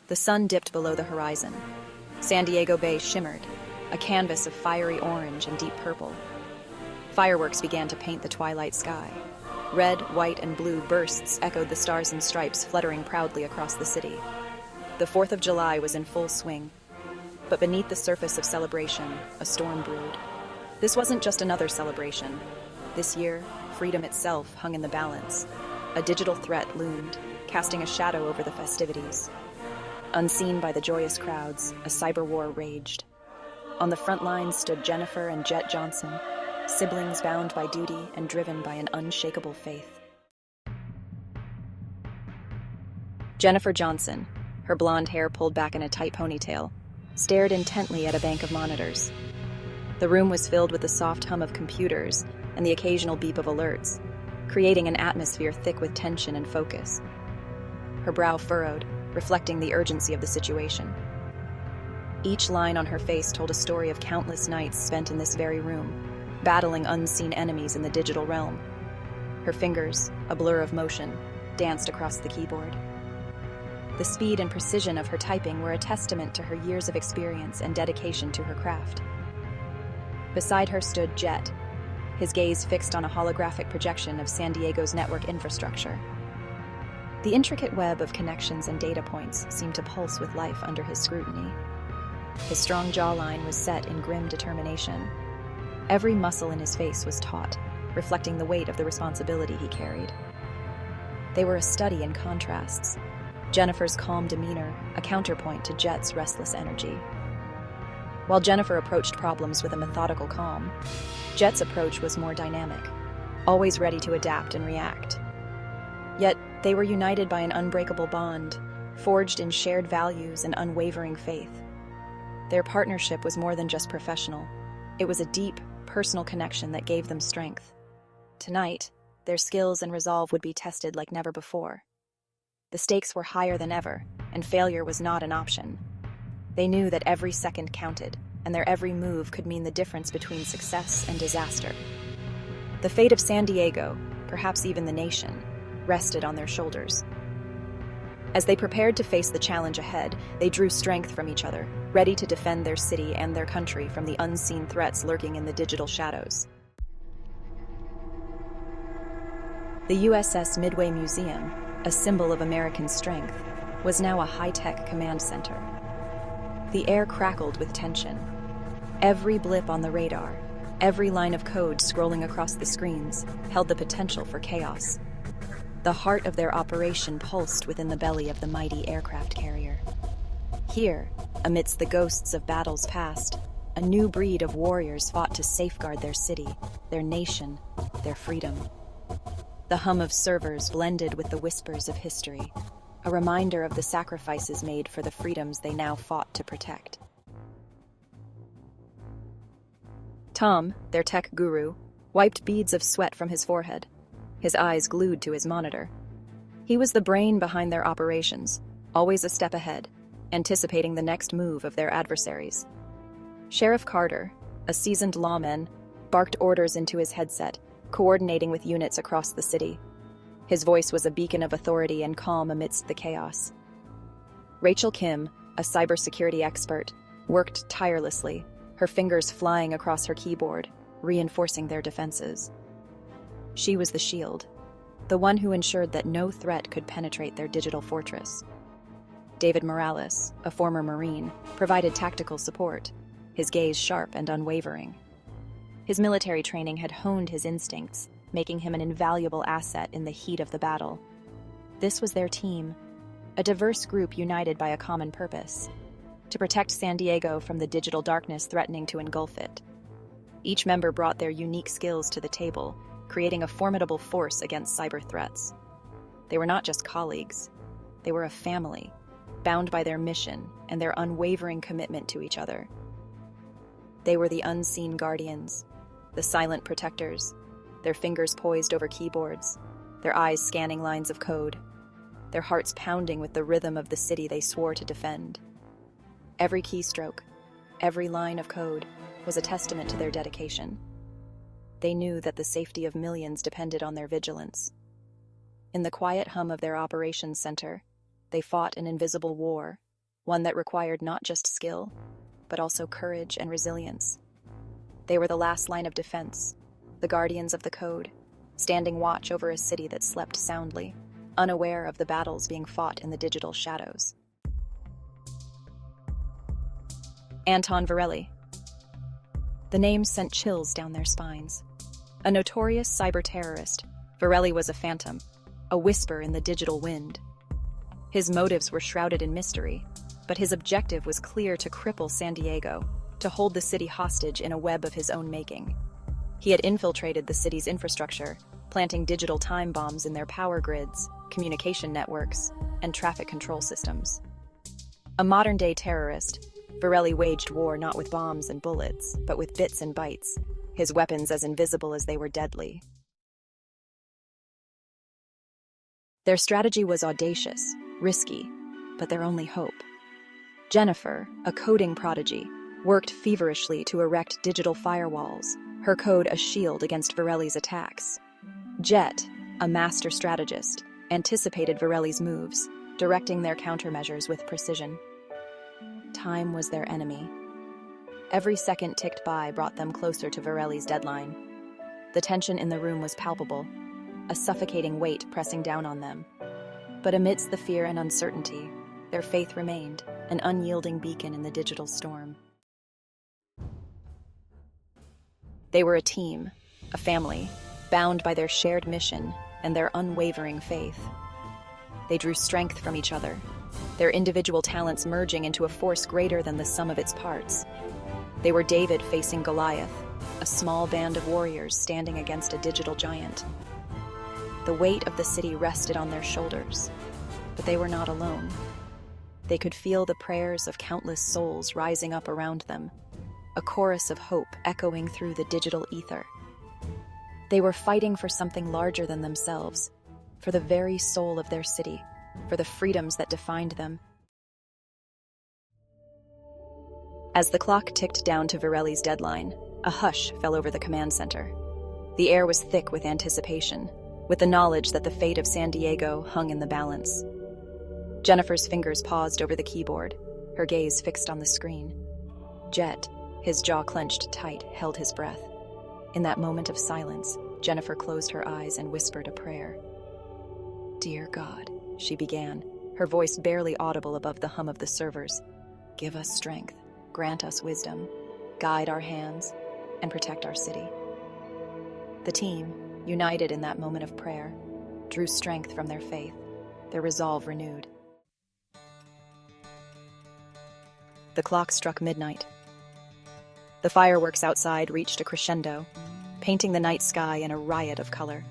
The sun dipped below the horizon. San Diego Bay shimmered, a canvas of fiery orange and deep purple. Fireworks began to paint the twilight sky. Red, white, and blue bursts echoed the stars and stripes fluttering proudly across the city. The 4th of July was in full swing. But beneath the surface of celebration, a storm brewed. This wasn't just another celebration. This year, freedom itself hung in the balance. A digital threat loomed, casting a shadow over the festivities. Unseen by the joyous crowds, a cyber war raged. On the front lines stood Jennifer and Jett Johnson, siblings bound by duty and driven by an unshakable faith. Jennifer Johnson, her blonde hair pulled back in a tight ponytail, stared intently at a bank of monitors. The room was filled with the soft hum of computers and the occasional beep of alerts, creating an atmosphere thick with tension and focus. Her brow furrowed, reflecting the urgency of the situation. Each line on her face told a story of countless nights spent in this very room, battling unseen enemies in the digital realm. Her fingers, a blur of motion, danced across the keyboard. The speed and precision of her typing were a testament to her years of experience and dedication to her craft. Beside her stood Jett, his gaze fixed on a holographic projection of San Diego's network infrastructure. The intricate web of connections and data points seemed to pulse with life under his scrutiny. His strong jawline was set in grim determination. Every muscle in his face was taut, reflecting the weight of the responsibility he carried. They were a study in contrasts. Jennifer's calm demeanor, a counterpoint to Jett's restless energy. While Jennifer approached problems with a methodical calm, Jett's approach was more dynamic, always ready to adapt and react. Yet, they were united by an unbreakable bond, forged in shared values and unwavering faith. Their partnership was more than just professional. It was a deep, personal connection that gave them strength. Tonight, their skills and resolve would be tested like never before. The stakes were higher than ever, and failure was not an option. They knew that every second counted, and their every move could mean the difference between success and disaster. The fate of San Diego, perhaps even the nation, rested on their shoulders. As they prepared to face the challenge ahead, they drew strength from each other, ready to defend their city and their country from the unseen threats lurking in the digital shadows. The USS Midway Museum, a symbol of American strength, was now a high-tech command center. The air crackled with tension. Every blip on the radar, every line of code scrolling across the screens, held the potential for chaos. The heart of their operation pulsed within the belly of the mighty aircraft carrier. Here, amidst the ghosts of battles past, a new breed of warriors fought to safeguard their city, their nation, their freedom. The hum of servers blended with the whispers of history, a reminder of the sacrifices made for the freedoms they now fought to protect. Tom, their tech guru, wiped beads of sweat from his forehead, his eyes glued to his monitor. He was the brain behind their operations, always a step ahead, anticipating the next move of their adversaries. Sheriff Carter, a seasoned lawman, barked orders into his headset, coordinating with units across the city. His voice was a beacon of authority and calm amidst the chaos. Rachel Kim, a cybersecurity expert, worked tirelessly, her fingers flying across her keyboard, reinforcing their defenses. She was the shield, the one who ensured that no threat could penetrate their digital fortress. David Morales, a former Marine, provided tactical support, his gaze sharp and unwavering. His military training had honed his instincts, making him an invaluable asset in the heat of the battle. This was their team, a diverse group united by a common purpose: to protect San Diego from the digital darkness threatening to engulf it. Each member brought their unique skills to the table, creating a formidable force against cyber threats. They were not just colleagues. They were a family, bound by their mission and their unwavering commitment to each other. They were the unseen guardians, the silent protectors, their fingers poised over keyboards, their eyes scanning lines of code, their hearts pounding with the rhythm of the city they swore to defend. Every keystroke, every line of code, was a testament to their dedication. They knew that the safety of millions depended on their vigilance. In the quiet hum of their operations center, they fought an invisible war, one that required not just skill, but also courage and resilience. They were the last line of defense, the guardians of the code, standing watch over a city that slept soundly, unaware of the battles being fought in the digital shadows. Anton Virelli. The name sent chills down their spines. A notorious cyber-terrorist, Virelli was a phantom, a whisper in the digital wind. His motives were shrouded in mystery, but his objective was clear: to cripple San Diego, to hold the city hostage in a web of his own making. He had infiltrated the city's infrastructure, planting digital time bombs in their power grids, communication networks, and traffic control systems. A modern-day terrorist, Virelli waged war not with bombs and bullets, but with bits and bytes, his weapons as invisible as they were deadly. Their strategy was audacious, risky, but their only hope. Jennifer, a coding prodigy, worked feverishly to erect digital firewalls, her code a shield against Virelli's attacks. Jett, a master strategist, anticipated Virelli's moves, directing their countermeasures with precision. Time was their enemy. Every second ticked by brought them closer to Virelli's deadline. The tension in the room was palpable, a suffocating weight pressing down on them. But amidst the fear and uncertainty, their faith remained, an unyielding beacon in the digital storm. They were a team, a family, bound by their shared mission and their unwavering faith. They drew strength from each other, their individual talents merging into a force greater than the sum of its parts. They were David facing Goliath, a small band of warriors standing against a digital giant. The weight of the city rested on their shoulders, but they were not alone. They could feel the prayers of countless souls rising up around them, a chorus of hope echoing through the digital ether. They were fighting for something larger than themselves, for the very soul of their city, for the freedoms that defined them. As the clock ticked down to Virelli's deadline, a hush fell over the command center. The air was thick with anticipation, with the knowledge that the fate of San Diego hung in the balance. Jennifer's fingers paused over the keyboard, her gaze fixed on the screen. Jett, his jaw clenched tight, held his breath. In that moment of silence, Jennifer closed her eyes and whispered a prayer. "Dear God," she began, her voice barely audible above the hum of the servers. "Give us strength, grant us wisdom, guide our hands, and protect our city." The team, united in that moment of prayer, drew strength from their faith, their resolve renewed. The clock struck midnight. The fireworks outside reached a crescendo, painting the night sky in a riot of color.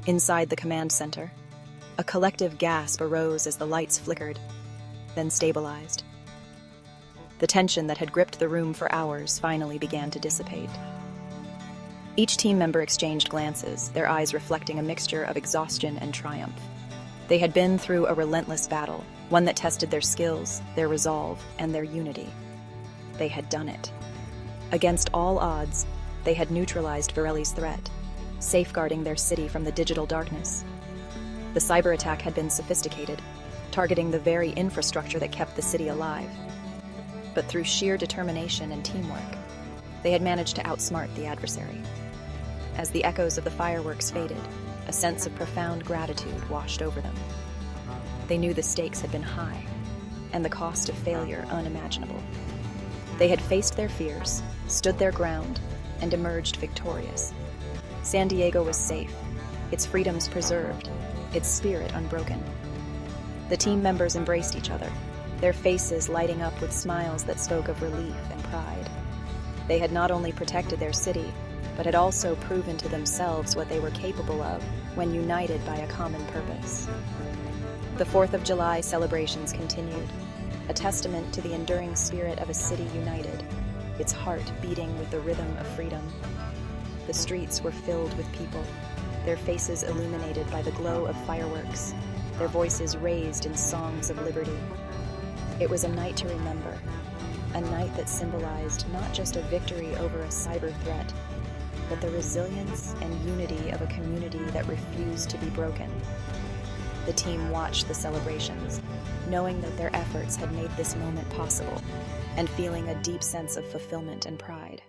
Inside the command center, a collective gasp arose as the lights flickered, then stabilized. The tension that had gripped the room for hours finally began to dissipate. Each team member exchanged glances, their eyes reflecting a mixture of exhaustion and triumph. They had been through a relentless battle, one that tested their skills, their resolve, and their unity. They had done it. Against all odds, they had neutralized Virelli's threat, safeguarding their city from the digital darkness. The cyberattack had been sophisticated, targeting the very infrastructure that kept the city alive. But through sheer determination and teamwork, they had managed to outsmart the adversary. As the echoes of the fireworks faded, a sense of profound gratitude washed over them. They knew the stakes had been high, and the cost of failure unimaginable. They had faced their fears, stood their ground, and emerged victorious. San Diego was safe, its freedoms preserved, its spirit unbroken. The team members embraced each other, their faces lighting up with smiles that spoke of relief and pride. They had not only protected their city, but had also proven to themselves what they were capable of when united by a common purpose. The 4th of July celebrations continued, a testament to the enduring spirit of a city united, its heart beating with the rhythm of freedom. The streets were filled with people, their faces illuminated by the glow of fireworks, their voices raised in songs of liberty. It was a night to remember, a night that symbolized not just a victory over a cyber threat, but the resilience and unity of a community that refused to be broken. The team watched the celebrations, knowing that their efforts had made this moment possible, and feeling a deep sense of fulfillment and pride.